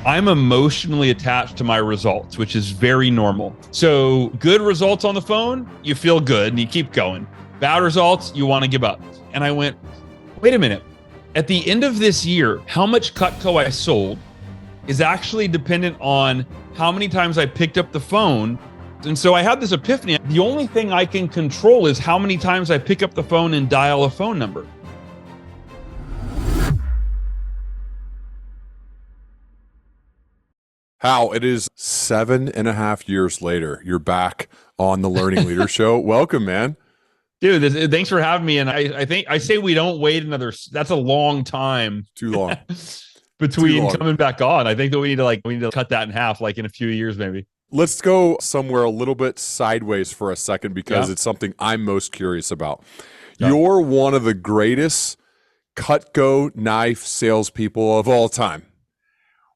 I'm emotionally attached to my results, which is very normal. So good results on the phone, you feel good and you keep going. Bad results, you want to give up. And I went, wait a minute. At the end of this year, how much Cutco I sold is actually dependent on how many times I picked up the phone. And so I had this epiphany. The only thing I can control is how many times I pick up the phone and dial a phone number. Hal, it is 7.5 years later. You're back on the Learning Leader Show. Welcome, man. Dude, thanks for having me. And I think I say we don't wait that's a long time. Too long. Between coming back on. I think that we need to cut that in half, like in a few years, maybe. Let's go somewhere a little bit sideways for a second because it's something I'm most curious about. Yeah. You're one of the greatest Cutco knife salespeople of all time.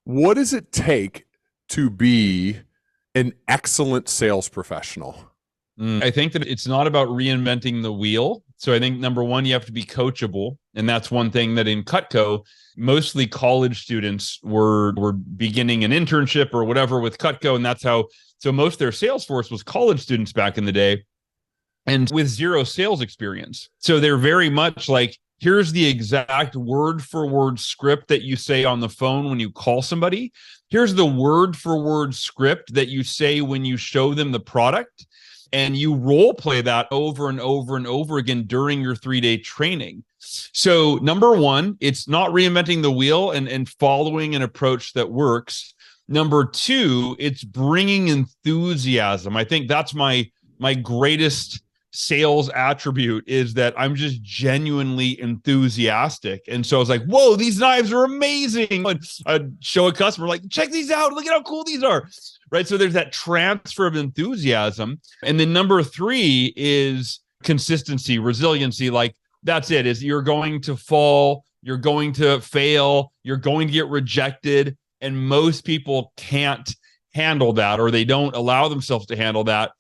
What does it take to be an excellent sales professional? I think that it's not about reinventing the wheel. So I think number one, you have to be coachable. And that's one thing that in Cutco, mostly college students were beginning an internship or whatever with Cutco. And that's how, so most of their sales force was college students back in the day and with zero sales experience. So they're very much like, here's the exact word for word script that you say on the phone when you call somebody. Here's the word for word script that you say when you show them the product. And you role play that over and over and over again during your 3-day training. So number one, it's not reinventing the wheel and following an approach that works. Number two, it's bringing enthusiasm. I think that's my greatest sales attribute is that I'm just genuinely enthusiastic. And so I was like, whoa, these knives are amazing. And I'd show a customer like, check these out. Look at how cool these are. Right. So there's that transfer of enthusiasm. And then number three is consistency, resiliency. Like that's it, is you're going to fall, you're going to fail, you're going to get rejected. And most people can't handle that, or they don't allow themselves to handle that.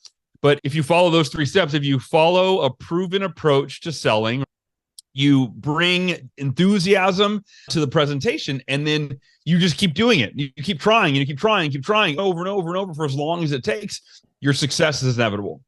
But if you follow those three steps, if you follow a proven approach to selling, you bring enthusiasm to the presentation, and then you just keep doing it. You keep trying, and you keep trying over and over and over for as long as it takes, your success is inevitable.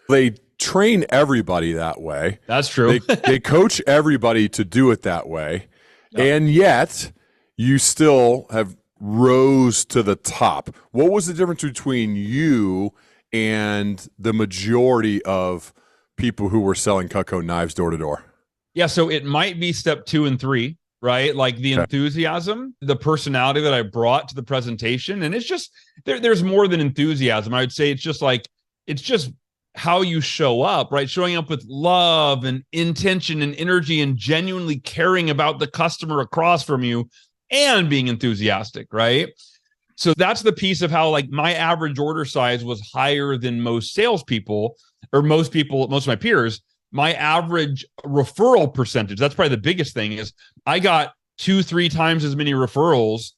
They train everybody that way. That's true. They coach everybody to do it that way. Yep. And yet you still have rose to the top. What was the difference between you and the majority of people who were selling Cutco knives door to door? Yeah, so it might be step 2 and 3, right? Like the enthusiasm, the personality that I brought to the presentation. And it's just, there's more than enthusiasm. I would say it's just how you show up, right? Showing up with love and intention and energy and genuinely caring about the customer across from you and being enthusiastic, right? So that's the piece of how like my average order size was higher than most salespeople or most of my peers. My average referral percentage, that's probably the biggest thing, is I got 2-3 times as many referrals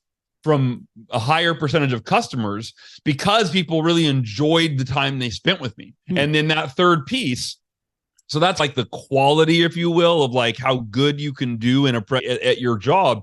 from a higher percentage of customers because people really enjoyed the time they spent with me. And then that third piece, so that's like the quality, if you will, of like how good you can do at your job.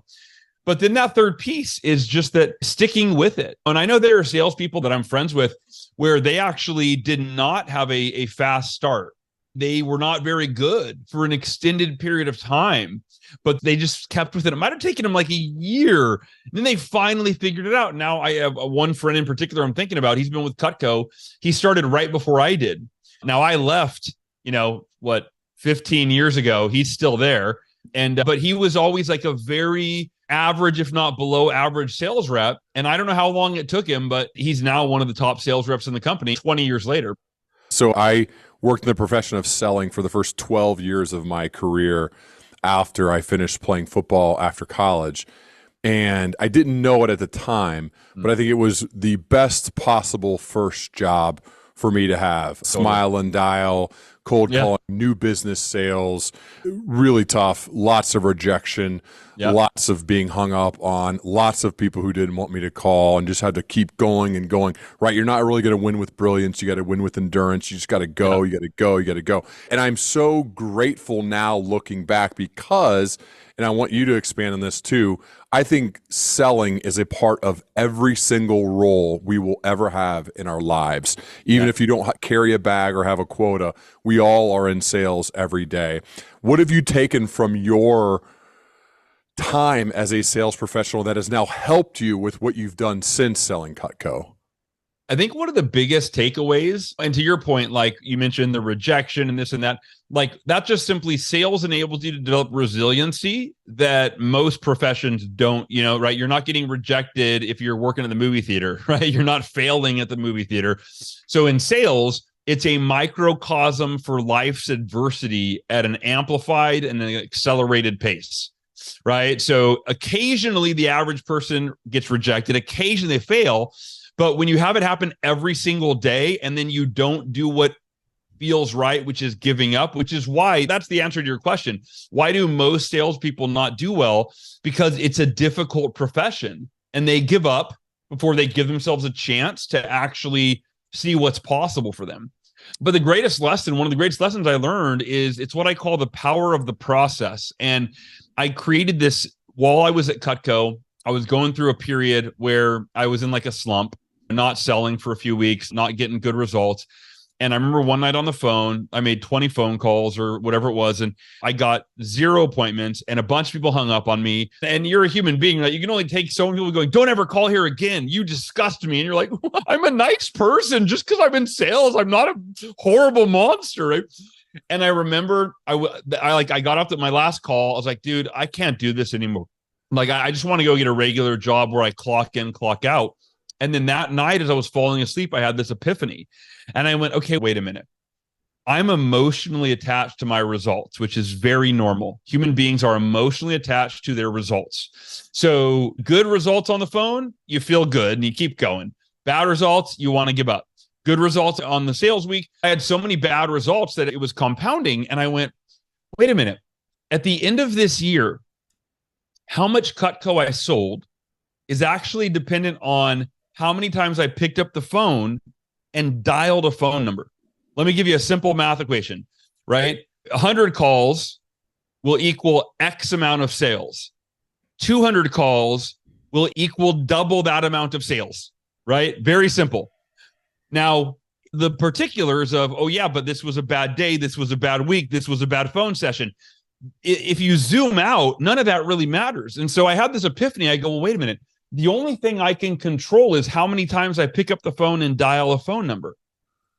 But then that third piece is just that sticking with it. And I know there are salespeople that I'm friends with where they actually did not have a fast start. They were not very good for an extended period of time, but they just kept with it. It might have taken them like a year. And then they finally figured it out. Now I have one friend in particular I'm thinking about. He's been with Cutco. He started right before I did. Now I left, 15 years ago. He's still there. But he was always like a very average, if not below average sales rep. And I don't know how long it took him, but he's now one of the top sales reps in the company 20 years later. So I worked in the profession of selling for the first 12 years of my career after I finished playing football after college. And I didn't know it at the time, but I think it was the best possible first job for me to have. Smile and dial, cold calling, new business sales, really tough, lots of rejection, lots of being hung up on, lots of people who didn't want me to call and just had to keep going and going, right? You're not really going to win with brilliance. You got to win with endurance. You just got to go, you got to go, you got to go. And I'm so grateful now looking back because and I want you to expand on this too. I think selling is a part of every single role we will ever have in our lives. Even if you don't carry a bag or have a quota, we all are in sales every day. What have you taken from your time as a sales professional that has now helped you with what you've done since selling Cutco? I think one of the biggest takeaways, and to your point, like you mentioned the rejection and this and that, like that just simply sales enables you to develop resiliency that most professions don't, right? You're not getting rejected if you're working in the movie theater, right? You're not failing at the movie theater. So in sales, it's a microcosm for life's adversity at an amplified and an accelerated pace, right? So occasionally the average person gets rejected, occasionally they fail. But when you have it happen every single day and then you don't do what feels right, which is giving up, which is why that's the answer to your question. Why do most salespeople not do well? Because it's a difficult profession and they give up before they give themselves a chance to actually see what's possible for them. But the greatest lesson, one of the greatest lessons I learned is it's what I call the power of the process. And I created this while I was at Cutco. I was going through a period where I was in like a slump, not selling for a few weeks, not getting good results. And I remember one night on the phone, I made 20 phone calls or whatever it was, and I got 0 appointments and a bunch of people hung up on me. And you're a human being, right? You can only take so many people going, don't ever call here again. You disgust me. And you're like, I'm a nice person just because I'm in sales. I'm not a horrible monster, right? And I remember I got off at my last call. I was like, dude, I can't do this anymore. Like, I just want to go get a regular job where I clock in, clock out. And then that night, as I was falling asleep, I had this epiphany. And I went, okay, wait a minute. I'm emotionally attached to my results, which is very normal. Human beings are emotionally attached to their results. So good results on the phone, you feel good and you keep going. Bad results, you want to give up. Good results on the sales week. I had so many bad results that it was compounding. And I went, wait a minute. At the end of this year, how much Cutco I sold is actually dependent on how many times I picked up the phone and dialed a phone number. Let me give you a simple math equation, right? 100 calls will equal X amount of sales. 200 calls will equal double that amount of sales, right? Very simple. Now, the particulars of, oh yeah, but this was a bad day, this was a bad week, this was a bad phone session. If you zoom out, none of that really matters. And so I had this epiphany. I go, well, wait a minute. The only thing I can control is how many times I pick up the phone and dial a phone number.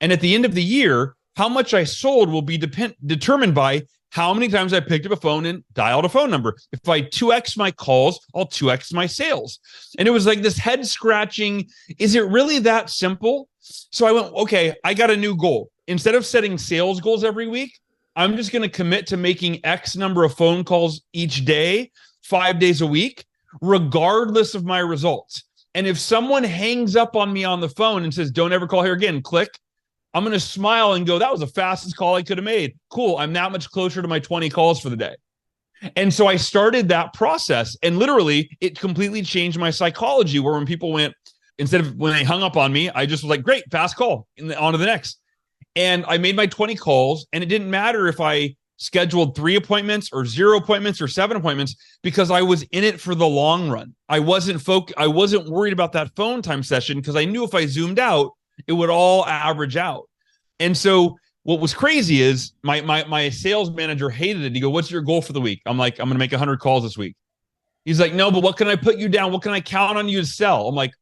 And at the end of the year, how much I sold will be determined by how many times I picked up a phone and dialed a phone number. If I 2x my calls, I'll 2x my sales. And it was like this head scratching. Is it really that simple? So I went, okay, I got a new goal. Instead of setting sales goals every week, I'm just going to commit to making X number of phone calls each day, 5 days a week, regardless of my results. And if someone hangs up on me on the phone and says, don't ever call here again, click, I'm going to smile and go, that was the fastest call I could have made. Cool. I'm that much closer to my 20 calls for the day. And so I started that process, and literally it completely changed my psychology, where when people went, instead of when they hung up on me, I just was like, great, fast call, and on to the next. And I made my 20 calls, and it didn't matter if I scheduled 3 appointments or 0 appointments or 7 appointments, because I was in it for the long run. I wasn't worried about that phone time session, because I knew if I zoomed out, it would all average out. And so what was crazy is my sales manager hated it. He go, what's your goal for the week? I'm like, I'm going to make 100 calls this week. He's like, no, but what can I put you down? What can I count on you to sell? I'm like,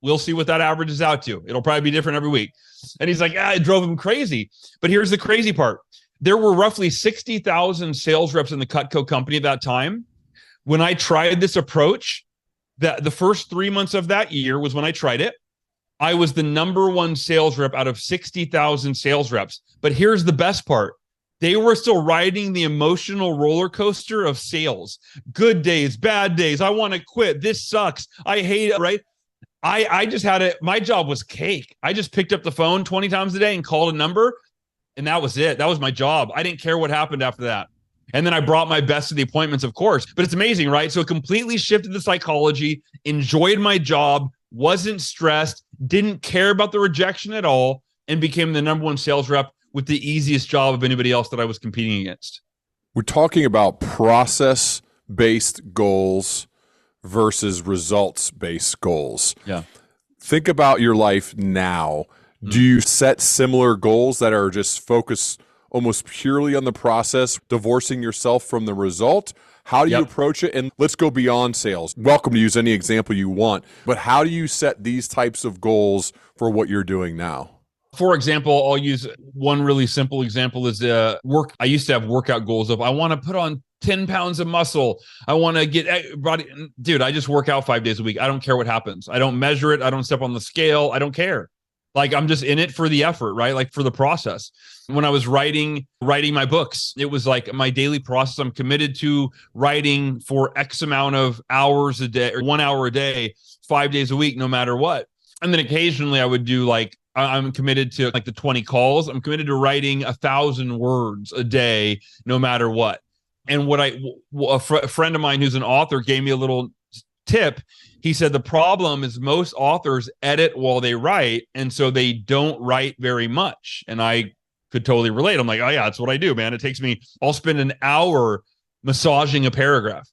we'll see what that averages out to. It'll probably be different every week. And he's like, it drove him crazy. But here's the crazy part. There were roughly 60,000 sales reps in the Cutco company at that time. When I tried this approach, the first 3 months of that year was when I tried it. I was the number 1 sales rep out of 60,000 sales reps. But here's the best part. They were still riding the emotional roller coaster of sales. Good days, bad days. I want to quit. This sucks. I hate it, right? I just had it. My job was cake. I just picked up the phone 20 times a day and called a number. And that was it. That was my job. I didn't care what happened after that. And then I brought my best to the appointments, of course. But it's amazing, right? So it completely shifted the psychology, enjoyed my job, wasn't stressed, didn't care about the rejection at all, and became the number 1 sales rep with the easiest job of anybody else that I was competing against. We're talking about process based goals versus results based goals. Yeah. Think about your life now. Do you set similar goals that are just focused almost purely on the process, divorcing yourself from the result? How do you approach it? And let's go beyond sales. Welcome to use any example you want, but how do you set these types of goals for what you're doing now? For example, I'll use one really simple example is work. I used to have workout goals of I want to put on 10 pounds of muscle. I want to get body. Dude, I just work out 5 days a week. I don't care what happens. I don't measure it. I don't step on the scale. I don't care. Like I'm just in it for the effort, right? Like for the process. When I was writing my books, it was like my daily process. I'm committed to writing for X amount of hours a day or 1 hour a day, 5 days a week, no matter what. And then occasionally I would do like, I'm committed to like the 20 calls. I'm committed to writing 1,000 words a day, no matter what. And a friend of mine who's an author gave me a little tip. He said the problem is most authors edit while they write, and so they don't write very much. And I could totally relate. I'm like, oh yeah, that's what I do, man. I'll spend an hour massaging a paragraph.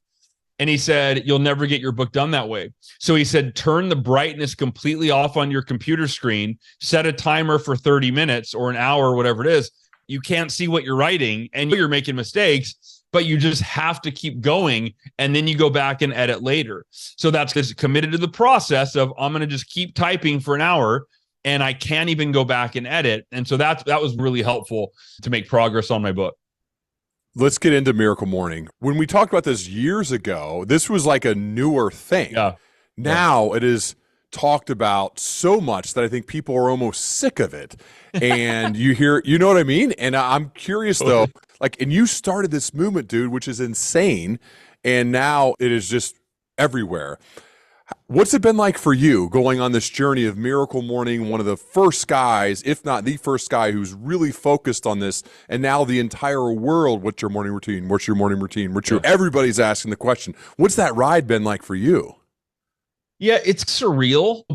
And he said, you'll never get your book done that way. So he said, turn the brightness completely off on your computer screen, set a timer for 30 minutes or an hour, or whatever it is. You can't see what you're writing and you're making mistakes, but you just have to keep going. And then you go back and edit later. So that's just committed to the process of I'm going to just keep typing for an hour and I can't even go back and edit. And so that was really helpful to make progress on my book. Let's get into Miracle Morning. When we talked about this years ago, this was like a newer thing. Yeah. Now it is talked about so much that I think people are almost sick of it. And you know what I mean? And I'm curious though, like, and you started this movement, dude, which is insane. And now it is just everywhere. What's it been like for you going on this journey of Miracle Morning, one of the first guys, if not the first guy who's really focused on this, and now the entire world, what's your morning routine? What's your morning routine? Everybody's asking the question. What's that ride been like for you? Yeah, it's surreal,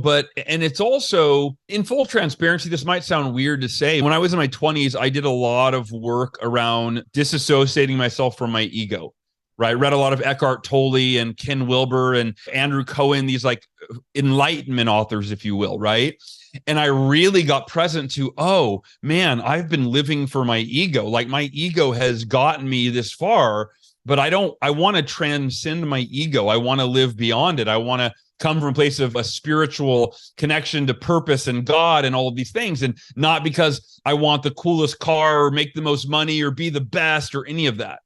and it's also, in full transparency, this might sound weird to say. When I was in my 20s, I did a lot of work around disassociating myself from my ego. Right. Read a lot of Eckhart Tolle and Ken Wilber and Andrew Cohen, these like enlightenment authors, if you will. Right. And I really got present to, oh, man, I've been living for my ego. Like my ego has gotten me this far, but I want to transcend my ego. I want to live beyond it. I want to come from a place of a spiritual connection to purpose and God and all of these things. And not because I want the coolest car or make the most money or be the best or any of that.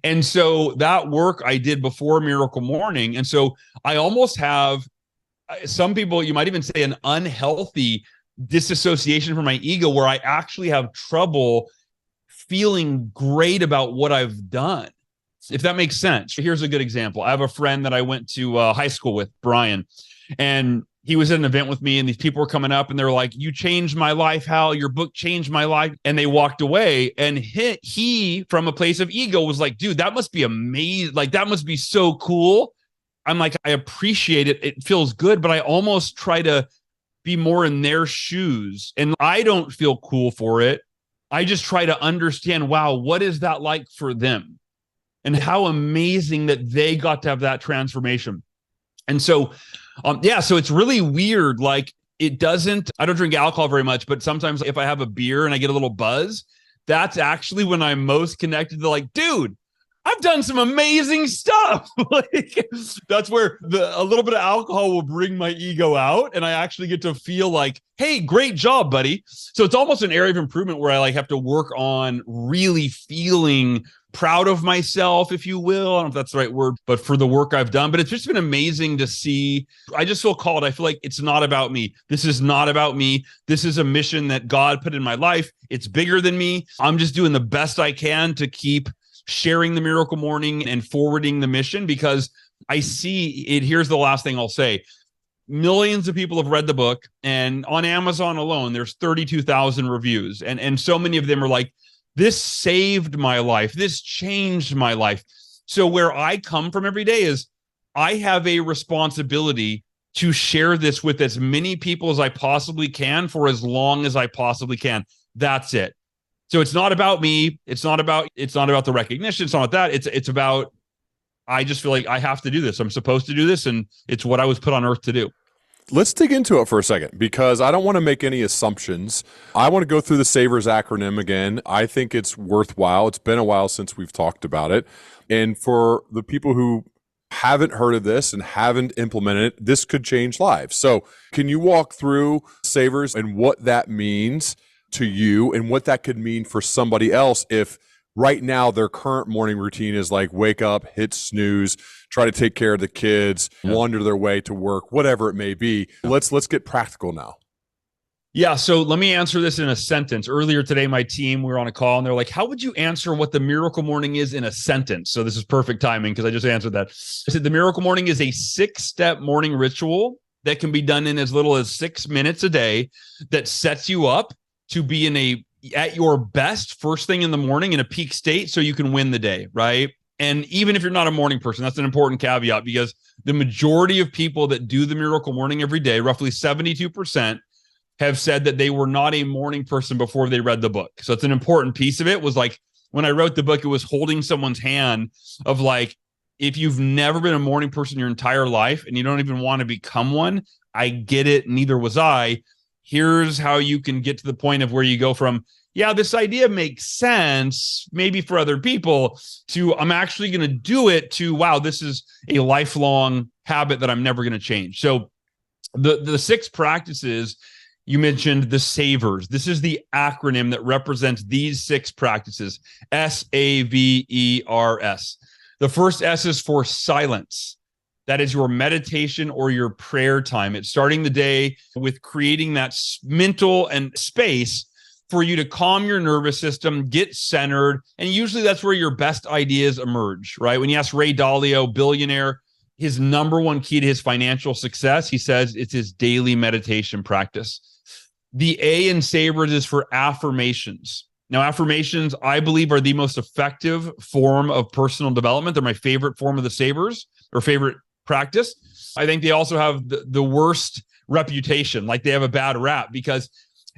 And so that work I did before Miracle Morning. And so I almost have some people, you might even say an unhealthy disassociation from my ego, where I actually have trouble feeling great about what I've done, if that makes sense. Here's a good example. I have a friend that I went to high school with, Brian, and he was at an event with me, and these people were coming up and they were like, you changed my life, Hal. Your book changed my life. And they walked away, and he from a place of ego was like, dude, that must be amazing. Like, that must be so cool. I'm like, I appreciate it. It feels good, but I almost try to be more in their shoes, and I don't feel cool for it. I just try to understand, wow, what is that like for them? And how amazing that they got to have that transformation. And so, so it's really weird. Like I don't drink alcohol very much, but sometimes if I have a beer and I get a little buzz, that's actually when I'm most connected to, like, dude, I've done some amazing stuff. Like, that's where a little bit of alcohol will bring my ego out, and I actually get to feel like, hey, great job, buddy. So it's almost an area of improvement where I like have to work on really feeling proud of myself, if you will. I don't know if that's the right word, but for the work I've done. But it's just been amazing to see. I just feel called. I feel like it's not about me. This is not about me. This is a mission that God put in my life. It's bigger than me. I'm just doing the best I can to keep sharing the Miracle Morning and forwarding the mission, because I see it. Here's the last thing I'll say. Millions of people have read the book, and on Amazon alone, there's 32,000 reviews. And so many of them are like, this saved my life. This changed my life. So where I come from every day is I have a responsibility to share this with as many people as I possibly can for as long as I possibly can. That's it. So it's not about me. It's not about the recognition. It's not about that. It's about, I just feel like I have to do this. I'm supposed to do this. And it's what I was put on earth to do. Let's dig into it for a second, because I don't want to make any assumptions. I want to go through the SAVERS acronym again. I think it's worthwhile. It's been a while since we've talked about it. And for the people who haven't heard of this and haven't implemented it, this could change lives. So can you walk through SAVERS and what that means to you and what that could mean for somebody else if right now their current morning routine is like wake up, hit snooze, try to take care of the kids, wander their way to work, whatever it may be. Let's get practical now. Yeah. So let me answer this in a sentence. Earlier today, my team, we were on a call and they're like, how would you answer what the miracle morning is in a sentence? So this is perfect timing because I just answered that. I said, the miracle morning is a 6-step morning ritual that can be done in as little as 6 minutes a day that sets you up to be at your best first thing in the morning in a peak state so you can win the day, right? And even if you're not a morning person, that's an important caveat because the majority of people that do the miracle morning every day, roughly 72%, have said that they were not a morning person before they read the book. So it's an important piece of it. Was like when I wrote the book, it was holding someone's hand of like, if you've never been a morning person your entire life and you don't even want to become one, I get it. Neither was I. Here's how you can get to the point of where you go from, yeah, this idea makes sense, maybe for other people, to I'm actually going to do it, to, wow, this is a lifelong habit that I'm never going to change. So the 6 practices, you mentioned the SAVERS. This is the acronym that represents these 6 practices, SAVERS. The first S is for silence. That is your meditation or your prayer time. It's starting the day with creating that mental and space for you to calm your nervous system, get centered. And usually that's where your best ideas emerge, right? When you ask Ray Dalio, billionaire, his number one key to his financial success, he says it's his daily meditation practice. The A in SAVERS is for affirmations. Now, affirmations, I believe, are the most effective form of personal development. They're my favorite form of the SAVERS, or favorite practice. I think they also have the worst reputation, like they have a bad rap, because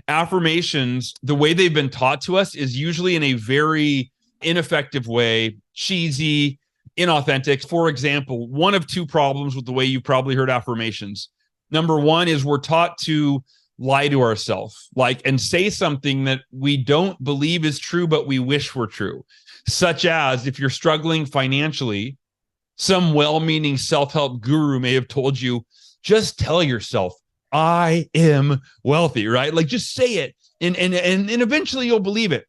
affirmations, the way they've been taught to us is usually in a very ineffective way, cheesy, inauthentic. For example, one of 2 problems with the way you've probably heard affirmations. Number 1 is we're taught to lie to ourselves, and say something that we don't believe is true, but we wish were true. Such as, if you're struggling financially, some well-meaning self-help guru may have told you, just tell yourself, I am wealthy, right? Like, just say it, and eventually you'll believe it.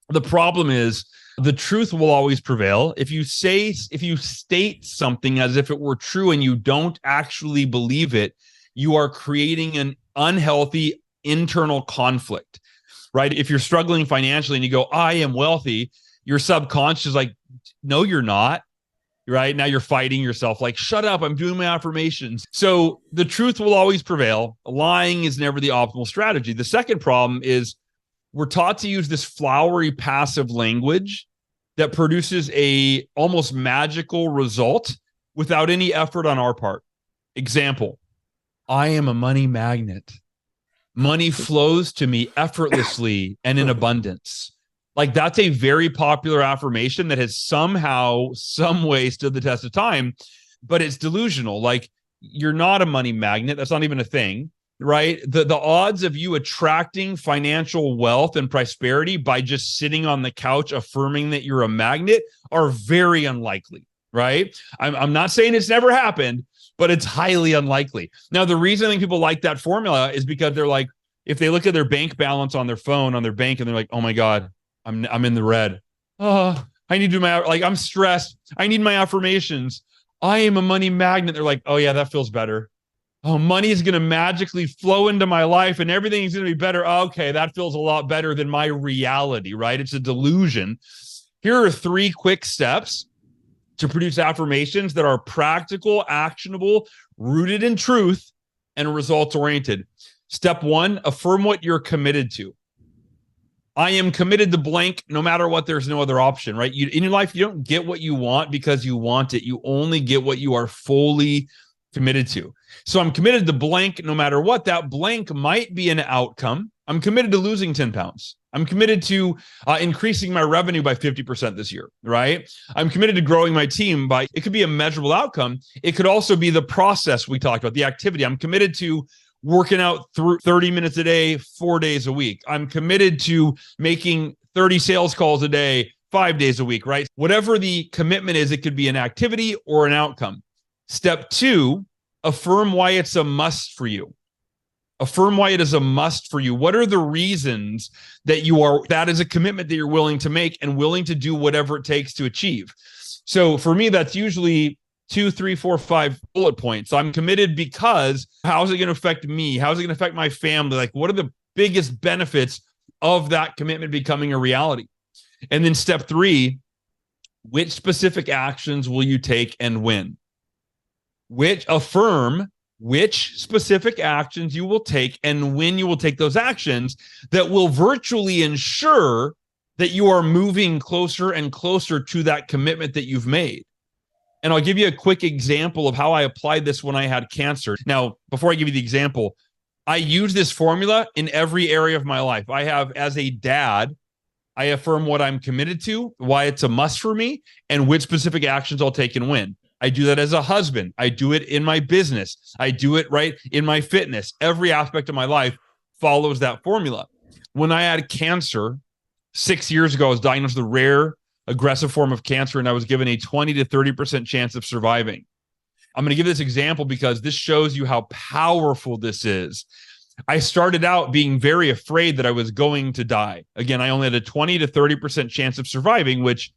The problem is the truth will always prevail. If you state something as if it were true and you don't actually believe it, you are creating an unhealthy internal conflict, right? If you're struggling financially and you go, I am wealthy, your subconscious is like, no, you're not. Right now you're fighting yourself, like, shut up, I'm doing my affirmations. So the truth will always prevail. Lying is never the optimal strategy. The second problem is we're taught to use this flowery passive language that produces a almost magical result without any effort on our part. Example, I am a money magnet. Money flows to me effortlessly and in abundance. Like, that's a very popular affirmation that has somehow, some way stood the test of time, but it's delusional. Like, you're not a money magnet. That's not even a thing, right? The odds of you attracting financial wealth and prosperity by just sitting on the couch affirming that you're a magnet are very unlikely, right? I'm not saying it's never happened, but it's highly unlikely. Now, the reason I think people like that formula is because they're like, if they look at their bank balance on their phone, on their bank, and they're like, oh my God, I'm in the red. Oh, I need to do I'm stressed. I need my affirmations. I am a money magnet. They're like, oh yeah, that feels better. Oh, money is going to magically flow into my life and everything is going to be better. Okay, that feels a lot better than my reality, right? It's a delusion. Here are 3 quick steps to produce affirmations that are practical, actionable, rooted in truth, and results oriented. Step 1, affirm what you're committed to. I am committed to blank no matter what. There's no other option, right? In your life, you don't get what you want because you want it. You only get what you are fully committed to. So I'm committed to blank no matter what. That blank might be an outcome. I'm committed to losing 10 pounds. I'm committed to increasing my revenue by 50% this year, right? I'm committed to growing my team by, it could be a measurable outcome. It could also be the process we talked about, the activity. I'm committed to working out through 30 minutes a day, 4 days a week. I'm committed to making 30 sales calls a day, 5 days a week, right? Whatever the commitment is, it could be an activity or an outcome. Step 2, affirm why it's a must for you. Affirm why it is a must for you. What are the reasons that is a commitment that you're willing to make and willing to do whatever it takes to achieve? So for me, that's usually 2, 3, 4, 5 bullet points. So I'm committed because how's it going to affect me? How's it going to affect my family? Like, what are the biggest benefits of that commitment becoming a reality? And then step 3, which specific actions will you take and when? Affirm which specific actions you will take and when you will take those actions that will virtually ensure that you are moving closer and closer to that commitment that you've made. And I'll give you a quick example of how I applied this when I had cancer. Now, before I give you the example, I use this formula in every area of my life. I have, as a dad, I affirm what I'm committed to, why it's a must for me, and which specific actions I'll take and when. I do that as a husband. I do it in my business. I do it in my fitness. Every aspect of my life follows that formula. When I had cancer 6 years ago, I was diagnosed with a rare, aggressive form of cancer, and I was given a 20 to 30% chance of surviving. I'm going to give this example because this shows you how powerful this is. I started out being very afraid that I was going to die. Again, I only had a 20 to 30% chance of surviving, which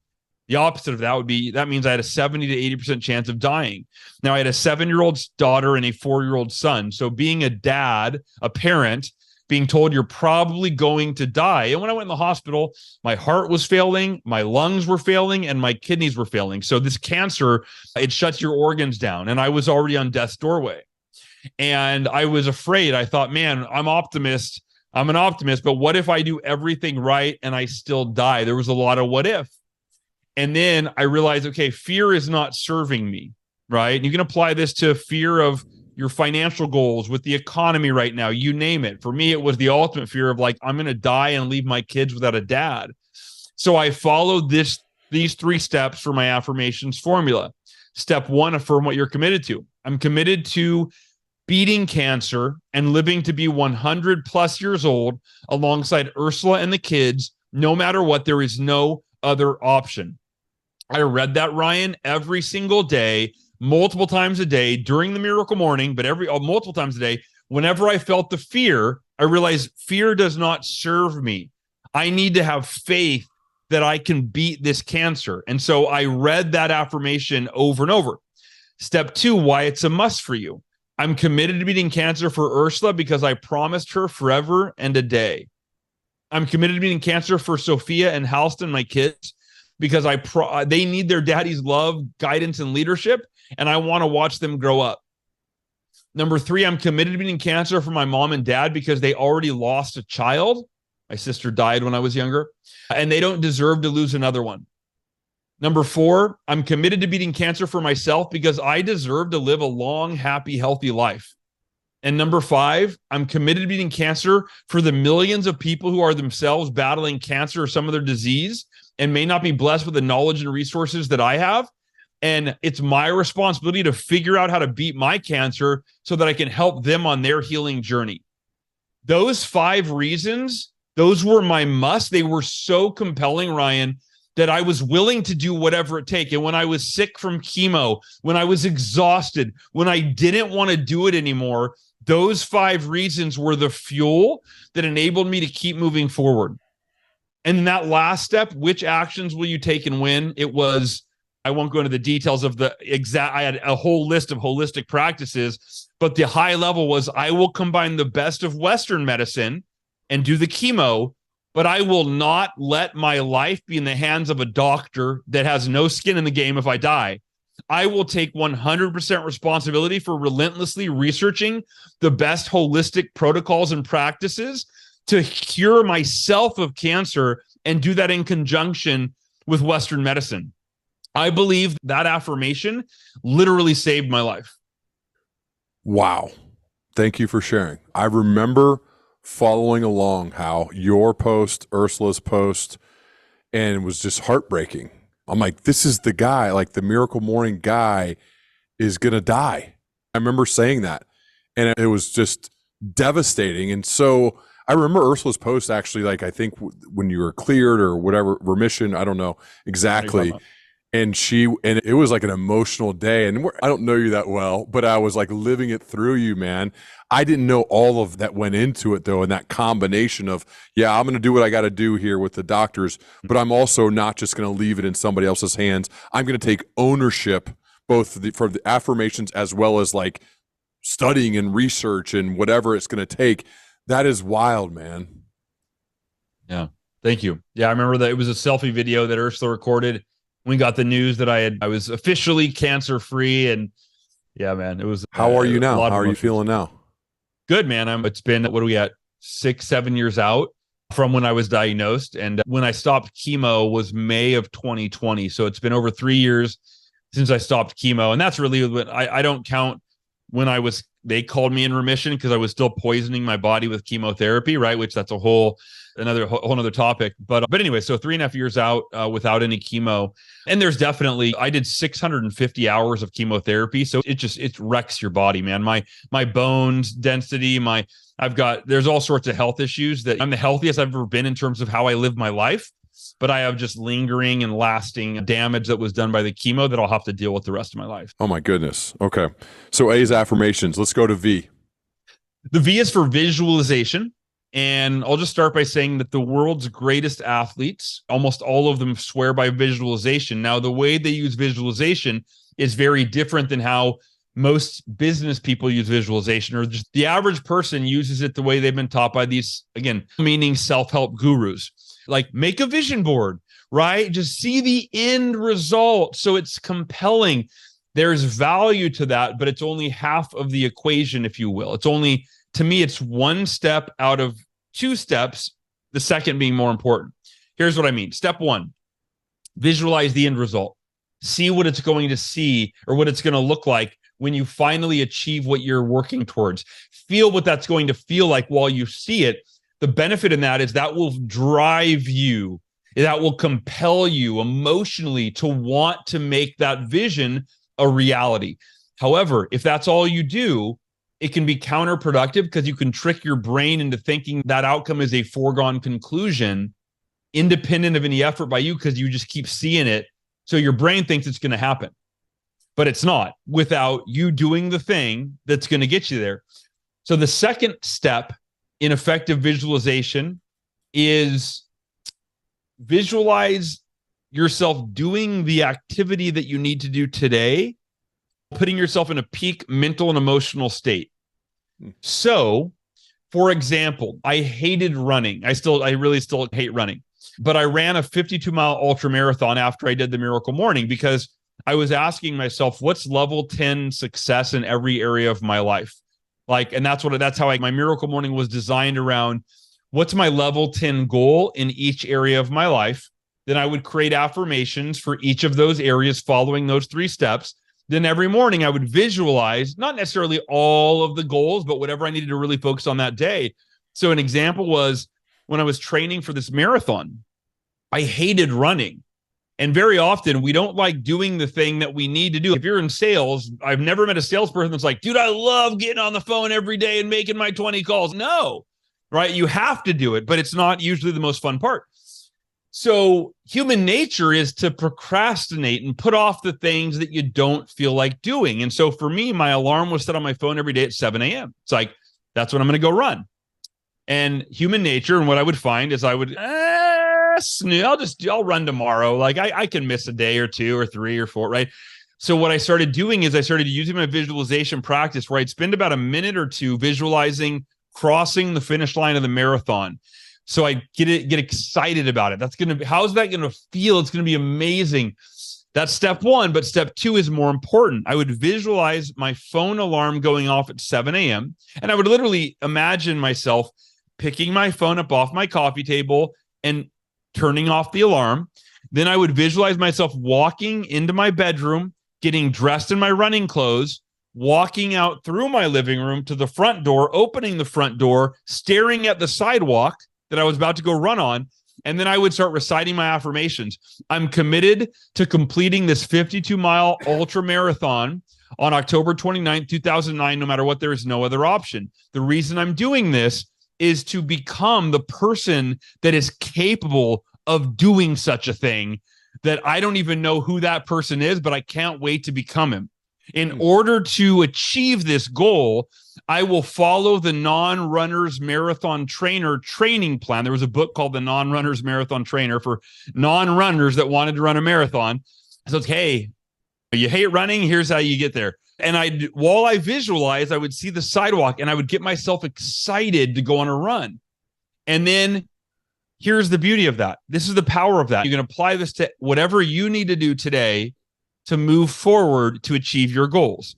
the opposite of that means I had a 70 to 80% chance of dying. Now, I had a 7-year-old daughter and a 4-year-old son. So being a dad, a parent, being told you're probably going to die. And when I went in the hospital, my heart was failing, my lungs were failing, and my kidneys were failing. So this cancer, it shuts your organs down. And I was already on death's doorway. And I was afraid. I thought, man, I'm an optimist, but what if I do everything right and I still die? There was a lot of what if. And then I realized, okay, fear is not serving me, right? And you can apply this to fear of your financial goals with the economy right now, you name it. For me, it was the ultimate fear of like, I'm going to die and leave my kids without a dad. So I followed these 3 steps for my affirmations formula. Step 1, affirm what you're committed to. I'm committed to beating cancer and living to be 100 plus years old alongside Ursula and the kids. No matter what, there is no other option. I read that, Ryan, every single day, multiple times a day during the miracle morning, but multiple times a day. Whenever I felt the fear, I realized fear does not serve me. I need to have faith that I can beat this cancer. And so I read that affirmation over and over. Step 2, why it's a must for you. I'm committed to beating cancer for Ursula because I promised her forever and a day. I'm committed to beating cancer for Sophia and Halston, my kids, because they need their daddy's love, guidance, and leadership, and I want to watch them grow up. Number 3, I'm committed to beating cancer for my mom and dad because they already lost a child. My sister died when I was younger, and they don't deserve to lose another one. Number 4, I'm committed to beating cancer for myself because I deserve to live a long, happy, healthy life. And number 5, I'm committed to beating cancer for the millions of people who are themselves battling cancer or some other disease and may not be blessed with the knowledge and resources that I have. And it's my responsibility to figure out how to beat my cancer so that I can help them on their healing journey. Those 5 reasons, those were my must. They were so compelling, Ryan, that I was willing to do whatever it takes. And when I was sick from chemo, when I was exhausted, when I didn't want to do it anymore, those 5 reasons were the fuel that enabled me to keep moving forward. And in that last step, which actions will you take and when? It was, I won't go into the details of I had a whole list of holistic practices, but the high level was I will combine the best of Western medicine and do the chemo, but I will not let my life be in the hands of a doctor that has no skin in the game if I die. I will take 100% responsibility for relentlessly researching the best holistic protocols and practices to cure myself of cancer and do that in conjunction with Western medicine. I believe that affirmation literally saved my life. Wow. Thank you for sharing. I remember following along how your post, Ursula's post, and it was just heartbreaking. I'm like, this is the guy, like the Miracle Morning guy is going to die. I remember saying that, and it was just devastating. And so I remember Ursula's post actually, like, I think when you were cleared or whatever, remission, I don't know exactly. And it was like an emotional day. And I don't know you that well, but I was like living it through you, man. I didn't know all of that went into it though. And that combination of, yeah, I'm going to do what I got to do here with the doctors, but I'm also not just going to leave it in somebody else's hands. I'm going to take ownership both for the affirmations as well as like studying and research and whatever it's going to take. That is wild, man. Yeah. Thank you. Yeah. I remember that it was a selfie video that Ursula recorded. We got the news that I was officially cancer free, and yeah, man, it was. How are you now? How are you feeling now? Good, man. It's been, what are we at? 6-7 years out from when I was diagnosed, and when I stopped chemo was May of 2020. So it's been over 3 years since I stopped chemo, and that's really what I don't count when they called me in remission because I was still poisoning my body with chemotherapy, right? Which that's a whole nother topic. But anyway, so 3.5 years out without any chemo. And there's definitely, I did 650 hours of chemotherapy. So it wrecks your body, man. My bones density, there's all sorts of health issues that I'm the healthiest I've ever been in terms of how I live my life. But I have just lingering and lasting damage that was done by the chemo that I'll have to deal with the rest of my life. Oh my goodness. Okay. So A is affirmations. Let's go to V. The V is for visualization. And I'll just start by saying that the world's greatest athletes, almost all of them swear by visualization. Now, the way they use visualization is very different than how most business people use visualization, or just the average person uses it the way they've been taught by these, again, meaning self-help gurus. Like, make a vision board, right? Just see the end result. So it's compelling. There's value to that, but it's only half of the equation, if you will. To me, it's one step out of 2 steps, the second being more important. Here's what I mean. Step 1, visualize the end result. See what it's going to see or what it's going to look like when you finally achieve what you're working towards. Feel what that's going to feel like while you see it. The benefit in that is that will drive you, that will compel you emotionally to want to make that vision a reality. However, if that's all you do, it can be counterproductive because you can trick your brain into thinking that outcome is a foregone conclusion, independent of any effort by you, because you just keep seeing it. So your brain thinks it's going to happen, but it's not without you doing the thing that's going to get you there. So the second step in effective visualization is visualize yourself doing the activity that you need to do today, putting yourself in a peak mental and emotional state. So, for example, I hated running. I really still hate running, but I ran a 52-mile ultra marathon after I did the Miracle Morning because I was asking myself, what's level 10 success in every area of my life? And that's how my Miracle Morning was designed around. What's my level 10 goal in each area of my life? Then I would create affirmations for each of those areas following those 3 steps. Then every morning I would visualize, not necessarily all of the goals, but whatever I needed to really focus on that day. So an example was when I was training for this marathon, I hated running. And very often we don't like doing the thing that we need to do. If you're in sales, I've never met a salesperson that's like, dude, I love getting on the phone every day and making my 20 calls. No, right? You have to do it, but it's not usually the most fun part. So human nature is to procrastinate and put off the things that you don't feel like doing. And so for me, my alarm was set on my phone every day at 7 a.m. It's like, that's when I'm going to go run. And human nature, and what I would find is I would, I'll run tomorrow. Like I can miss a day or 2 or 3 or 4, right? So what I started doing is I started using my visualization practice where I'd spend about a minute or 2 visualizing crossing the finish line of the marathon. So I get excited about it. How's that going to feel? It's going to be amazing. That's step 1, but step 2 is more important. I would visualize my phone alarm going off at 7 a.m. and I would literally imagine myself picking my phone up off my coffee table and turning off the alarm. Then I would visualize myself walking into my bedroom, getting dressed in my running clothes, walking out through my living room to the front door, opening the front door, staring at the sidewalk that I was about to go run on. And then I would start reciting my affirmations. I'm committed to completing this 52-mile ultra marathon on October 29th, 2009, no matter what. There is no other option. The reason I'm doing this is to become the person that is capable of doing such a thing, that I don't even know who that person is, but I can't wait to become him. In order to achieve this goal, I will follow the Non-Runners Marathon Trainer training plan. There was a book called The Non-Runners Marathon Trainer for non-runners that wanted to run a marathon. So it's, hey, you hate running, here's how you get there. And while I visualized, I would see the sidewalk and I would get myself excited to go on a run. And then here's the beauty of that. This is the power of that. You can apply this to whatever you need to do today to move forward to achieve your goals.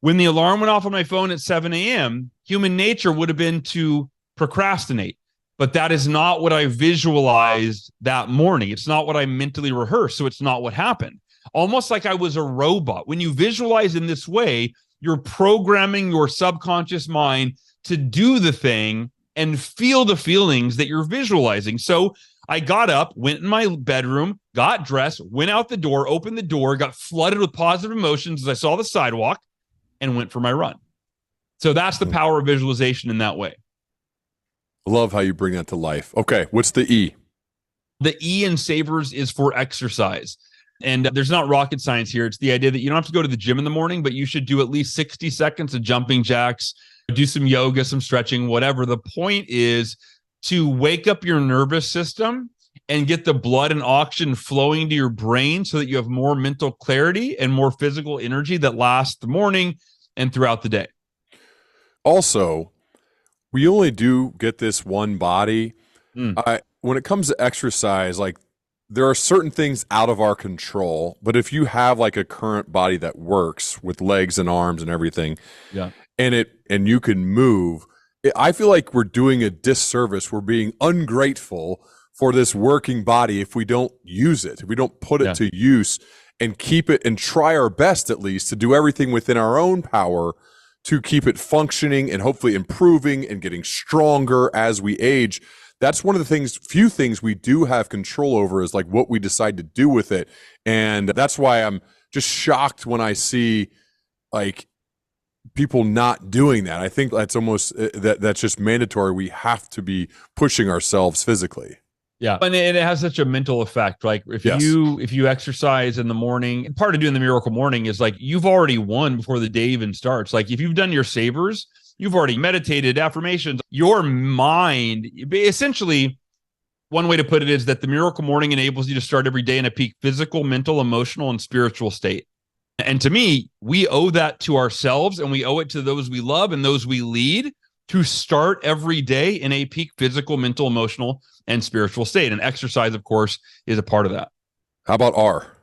When the alarm went off on my phone at 7 a.m., human nature would have been to procrastinate. But that is not what I visualized that morning. It's not what I mentally rehearsed. So it's not what happened. Almost like I was a robot. When you visualize in this way, you're programming your subconscious mind to do the thing and feel the feelings that you're visualizing. So I got up, went in my bedroom, got dressed, went out the door, opened the door, got flooded with positive emotions as I saw the sidewalk, and went for my run. So that's the power of visualization in that way. I love how you bring that to life. Okay, what's the E? The E in SAVERS is for exercise. And there's not rocket science here. It's the idea that you don't have to go to the gym in the morning, but you should do at least 60 seconds of jumping jacks, do some yoga, some stretching, whatever. The point is to wake up your nervous system and get the blood and oxygen flowing to your brain so that you have more mental clarity and more physical energy that lasts the morning and throughout the day. Also, we only do get this one body. When it comes to exercise, like, there are certain things out of our control, but if you have like a current body that works with legs and arms and everything, and you can move, I feel like we're doing a disservice. We're being ungrateful for this working body if we don't use it, if we don't put it to use and keep it and try our best at least to do everything within our own power to keep it functioning and hopefully improving and getting stronger as we age. That's one of the few things we do have control over, is like what we decide to do with it. And that's why I'm just shocked when I see like people not doing that. I think that's almost, that's just mandatory. We have to be pushing ourselves physically. Yeah. And it has such a mental effect. Like if you exercise in the morning, part of doing the miracle morning is like, you've already won before the day even starts. Like if you've done your SAVERS, you've already meditated, affirmations, your mind, essentially, one way to put it is that the miracle morning enables you to start every day in a peak physical, mental, emotional, and spiritual state. And to me, we owe that to ourselves, and we owe it to those we love and those we lead to start every day in a peak physical, mental, emotional, and spiritual state. And exercise, of course, is a part of that. How about R?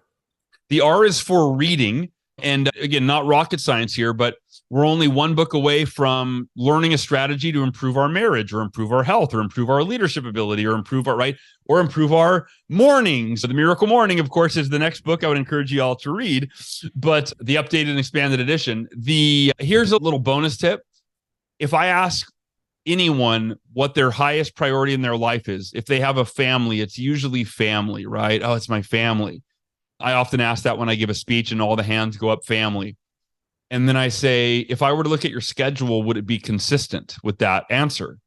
The R is for reading. And again, not rocket science here, but we're only one book away from learning a strategy to improve our marriage or improve our health or improve our leadership ability or improve our mornings. So the Miracle Morning, of course, is the next book I would encourage you all to read, but the updated and expanded edition. Here's a little bonus tip. If I ask anyone what their highest priority in their life is, if they have a family, it's usually family, right? Oh, it's my family. I often ask that when I give a speech and all the hands go up, family. And then I say, if I were to look at your schedule, would it be consistent with that answer?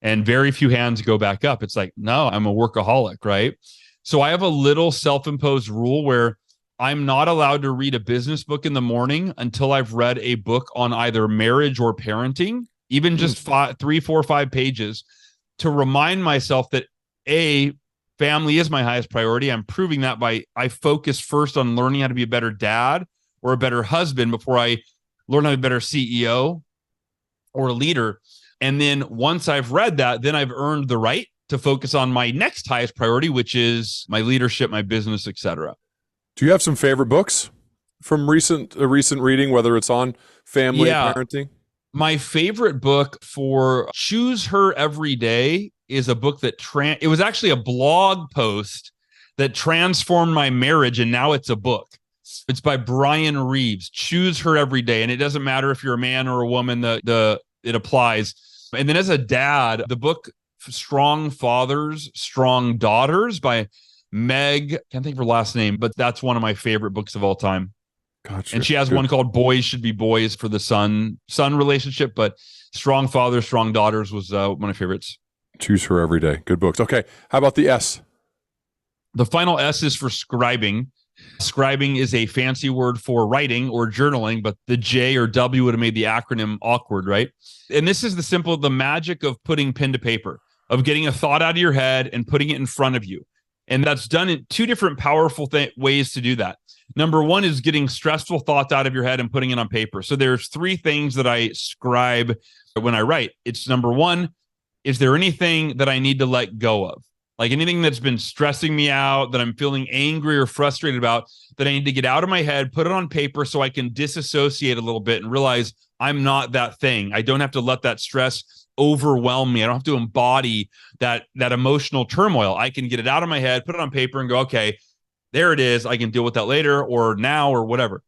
And very few hands go back up. It's like, no, I'm a workaholic, right? So I have a little self-imposed rule where I'm not allowed to read a business book in the morning until I've read a book on either marriage or parenting, even just 3, 4, 5 pages, to remind myself that family is my highest priority. I'm proving that I focus first on learning how to be a better dad or a better husband before I learn how to be a better CEO or a leader. And then once I've read that, then I've earned the right to focus on my next highest priority, which is my leadership, my business, etc. Do you have some favorite books from recent reading, whether it's on family, parenting? My favorite book for Choose Her Every Day is a book that it was actually a blog post that transformed my marriage, and now it's a book. It's by Brian Reeves. Choose her every day. And it doesn't matter if you're a man or a woman, it applies. And then as a dad, the book Strong Fathers, Strong Daughters by Meg, can't think of her last name, but that's one of my favorite books of all time. Gotcha. And she has one called Boys Should Be Boys for the son relationship, but Strong Fathers, Strong Daughters was one of my favorites. Choose her every day. Good books. Okay. How about the S? The final S is for scribing. Scribing is a fancy word for writing or journaling, but the J or W would have made the acronym awkward, right? And this is the magic of putting pen to paper, of getting a thought out of your head and putting it in front of you. And that's done in two different powerful ways to do that. Number one is getting stressful thoughts out of your head and putting it on paper. So there's three things that I scribe when I write. It's number one, is there anything that I need to let go of? Like anything that's been stressing me out, that I'm feeling angry or frustrated about, that I need to get out of my head, put it on paper so I can disassociate a little bit and realize I'm not that thing. I don't have to let that stress overwhelm me. I don't have to embody that emotional turmoil. I can get it out of my head, put it on paper and go, okay, there it is. I can deal with that later or now or whatever.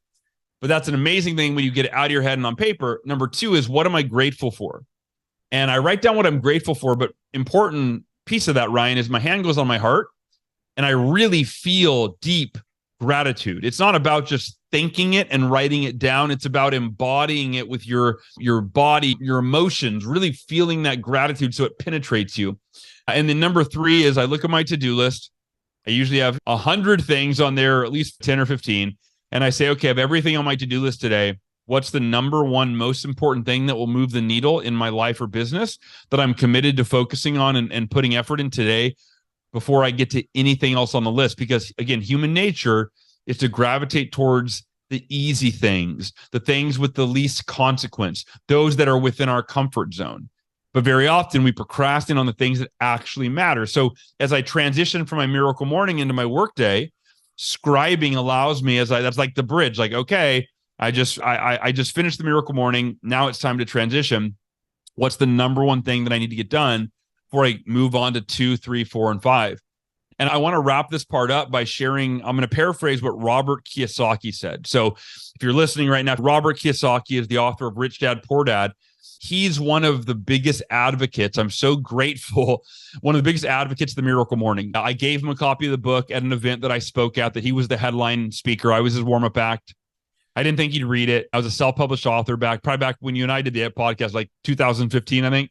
But that's an amazing thing when you get it out of your head and on paper. Number two is, what am I grateful for? And I write down what I'm grateful for, but important piece of that, Ryan, is my hand goes on my heart and I really feel deep gratitude. It's not about just thinking it and writing it down. It's about embodying it with your body, your emotions, really feeling that gratitude so it penetrates you. And then number three is I look at my to-do list. I usually have 100 things on there, at least 10 or 15. And I say, okay, I have everything on my to-do list today. What's the number one most important thing that will move the needle in my life or business that I'm committed to focusing on and putting effort in today before I get to anything else on the list? Because again, human nature is to gravitate towards the easy things, the things with the least consequence, those that are within our comfort zone. But very often we procrastinate on the things that actually matter. So as I transition from my miracle morning into my workday, scribing allows me, that's like the bridge, like, okay, I just finished the miracle morning. Now it's time to transition. What's the number one thing that I need to get done before I move on to 2, 3, 4, and 5? And I want to wrap this part up by sharing, I'm going to paraphrase what Robert Kiyosaki said. So if you're listening right now, Robert Kiyosaki is the author of Rich Dad, Poor Dad. He's one of the biggest advocates. I'm so grateful. One of the biggest advocates of the Miracle Morning. I gave him a copy of the book at an event that I spoke at, that he was the headline speaker. I was his warm-up act. I didn't think he'd read it. I was a self-published author probably back when you and I did the podcast, like 2015, I think.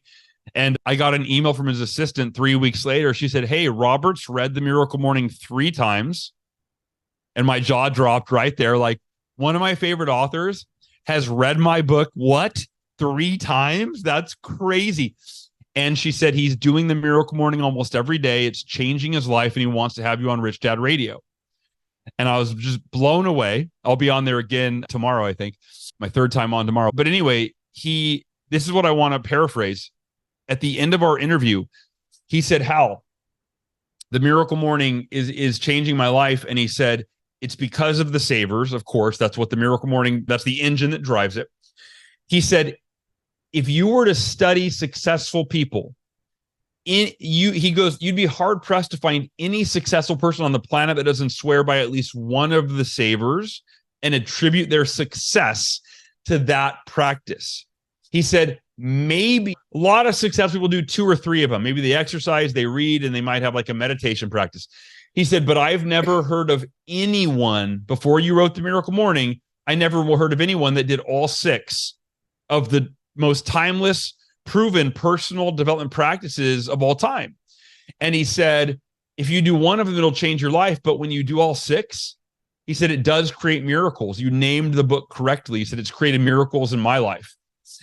And I got an email from his assistant 3 weeks later. She said, hey, Robert's read the Miracle Morning 3 times. And my jaw dropped right there. Like, one of my favorite authors has read my book, what? 3 times? That's crazy. And she said he's doing the Miracle Morning almost every day. It's changing his life, and he wants to have you on Rich Dad Radio. And I was just blown away. I'll be on there again tomorrow, I think. My 3rd time on tomorrow. But anyway, this is what I want to paraphrase. At the end of our interview, he said, Hal, the Miracle Morning is changing my life. And he said, it's because of the Savers. Of course, that's what the Miracle Morning, that's the engine that drives it. He said, if you were to study successful people, he goes, you'd be hard pressed to find any successful person on the planet that doesn't swear by at least one of the Savers and attribute their success to that practice. He said, maybe a lot of successful people do 2 or 3 of them. Maybe they exercise, they read, and they might have like a meditation practice. He said, but I've never heard of anyone before you wrote the Miracle Morning. I never heard of anyone that did all 6 of the most timeless, proven personal development practices of all time. And he said, if you do one of them, it'll change your life. But when you do all 6, he said, it does create miracles. You named the book correctly. He said, it's created miracles in my life.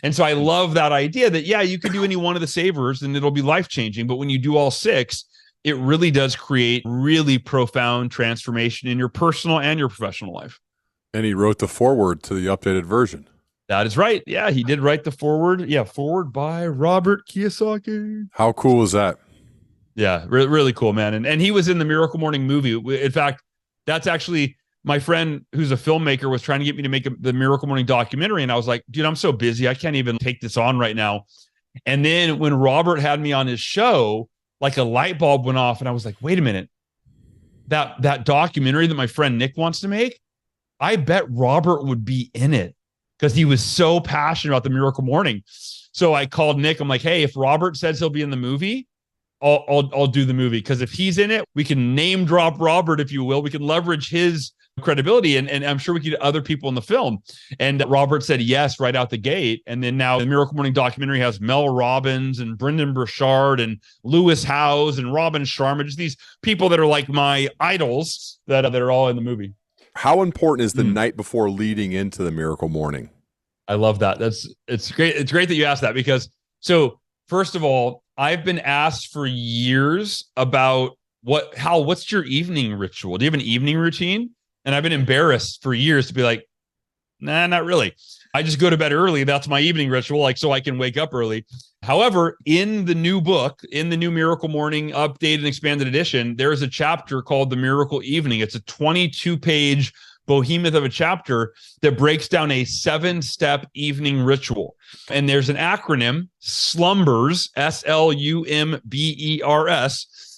And so I love that idea that, yeah, you can do any one of the Savers and it'll be life-changing. But when you do all 6, it really does create really profound transformation in your personal and your professional life. And he wrote the foreword to the updated version. That is right. Yeah, he did write the foreword. Yeah, foreword by Robert Kiyosaki. How cool is that? Yeah, really cool, man. And he was in the Miracle Morning movie. In fact, that's actually my friend who's a filmmaker was trying to get me to make the Miracle Morning documentary. And I was like, dude, I'm so busy. I can't even take this on right now. And then when Robert had me on his show, like a light bulb went off and I was like, wait a minute, that documentary that my friend Nick wants to make, I bet Robert would be in it because he was so passionate about the Miracle Morning. So I called Nick. I'm like, hey, if Robert says he'll be in the movie, I'll do the movie, because if he's in it, we can name drop Robert, if you will. We can leverage his credibility, and I'm sure we could get other people in the film. And Robert said yes right out the gate. And then now the Miracle Morning documentary has Mel Robbins and Brendan Burchard and Lewis Howes and Robin Sharma, just these people that are like my idols that are all in the movie. How important is the night before leading into the Miracle Morning? I love that. It's great. It's great that you asked that, because first of all, I've been asked for years about what's your evening ritual? Do you have an evening routine? And I've been embarrassed for years to be like, nah, not really. I just go to bed early. That's my evening ritual, like so I can wake up early. However, in the new book, in the new Miracle Morning updated and expanded edition, there is a chapter called The Miracle Evening. It's a 22-page behemoth of a chapter that breaks down a 7-step evening ritual. And there's an acronym, SLUMBERS, SLUMBERS,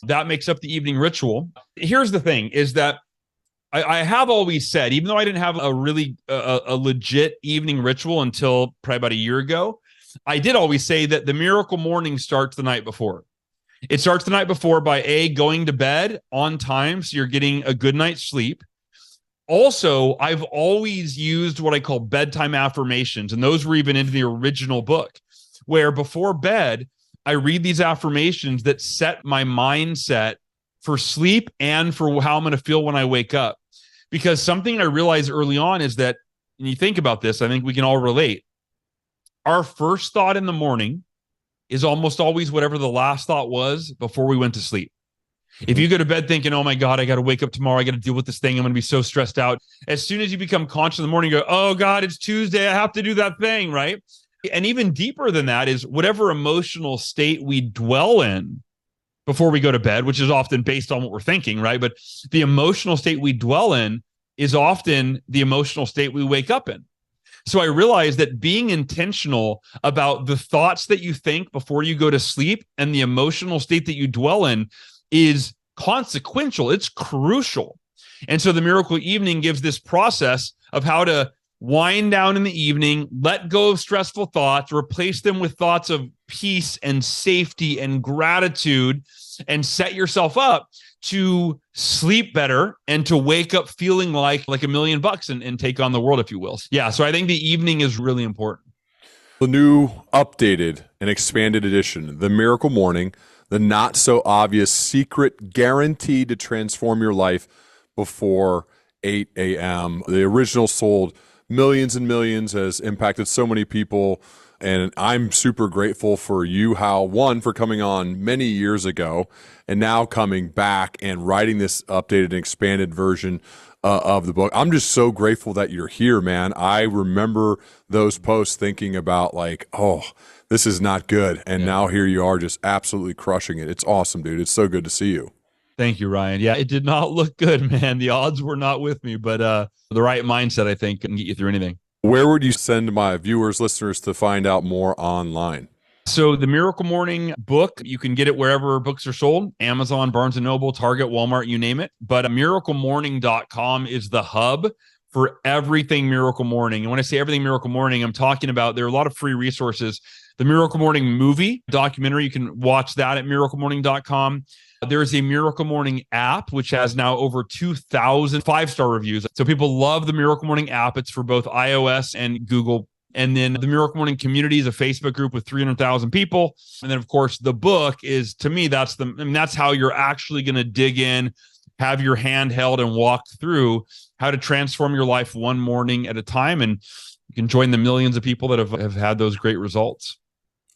that makes up the evening ritual. Here's the thing, is that I have always said, even though I didn't have a really a legit evening ritual until probably about a year ago, I did always say that the Miracle Morning starts the night before. It starts the night before by going to bed on time, so you're getting a good night's sleep. Also, I've always used what I call bedtime affirmations, and those were even in the original book, where before bed, I read these affirmations that set my mindset for sleep and for how I'm going to feel when I wake up. Because something I realized early on is that, and you think about this, I think we can all relate. Our first thought in the morning is almost always whatever the last thought was before we went to sleep. If you go to bed thinking, oh my God, I got to wake up tomorrow, I got to deal with this thing, I'm going to be so stressed out. As soon as you become conscious in the morning, you go, oh God, it's Tuesday, I have to do that thing, right? And even deeper than that is whatever emotional state we dwell in before we go to bed, which is often based on what we're thinking, right? But the emotional state we dwell in is often the emotional state we wake up in. So I realized that being intentional about the thoughts that you think before you go to sleep and the emotional state that you dwell in is consequential. It's crucial. And so the Miracle Evening gives this process of how to wind down in the evening, let go of stressful thoughts, replace them with thoughts of peace and safety and gratitude, and set yourself up to sleep better and to wake up feeling like $1,000,000 and take on the world, if you will. Yeah. So I think the evening is really important. The new updated and expanded edition, The Miracle Morning, the not so obvious secret guaranteed to transform your life before 8 a.m. The original sold millions and millions, has impacted so many people. And I'm super grateful for you, Hal, one, for coming on many years ago and now coming back and writing this updated and expanded version of the book. I'm just so grateful that you're here, man. I remember those posts thinking about like, oh, this is not good. And now here you are just absolutely crushing it. It's awesome, dude. It's so good to see you. Thank you, Ryan. Yeah, it did not look good, man. The odds were not with me, but the right mindset, I think, can get you through anything. Where would you send my viewers, listeners to find out more online? So the Miracle Morning book, you can get it wherever books are sold, Amazon, Barnes & Noble, Target, Walmart, you name it. But miraclemorning.com is the hub for everything Miracle Morning. And when I say everything Miracle Morning, I'm talking about, there are a lot of free resources. The Miracle Morning movie documentary, you can watch that at miraclemorning.com. There is a Miracle Morning app, which has now over 2,000 five-star reviews. So people love the Miracle Morning app. It's for both iOS and Google. And then the Miracle Morning community is a Facebook group with 300,000 people. And then, of course, the book is, to me, that's how you're actually going to dig in, have your hand held and walk through how to transform your life one morning at a time. And you can join the millions of people that have had those great results.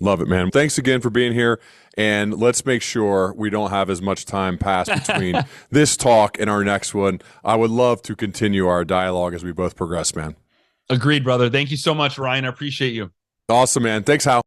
Love it, man. Thanks again for being here. And let's make sure we don't have as much time pass between this talk and our next one. I would love to continue our dialogue as we both progress, man. Agreed, brother. Thank you so much, Ryan. I appreciate you. Awesome, man. Thanks, Hal.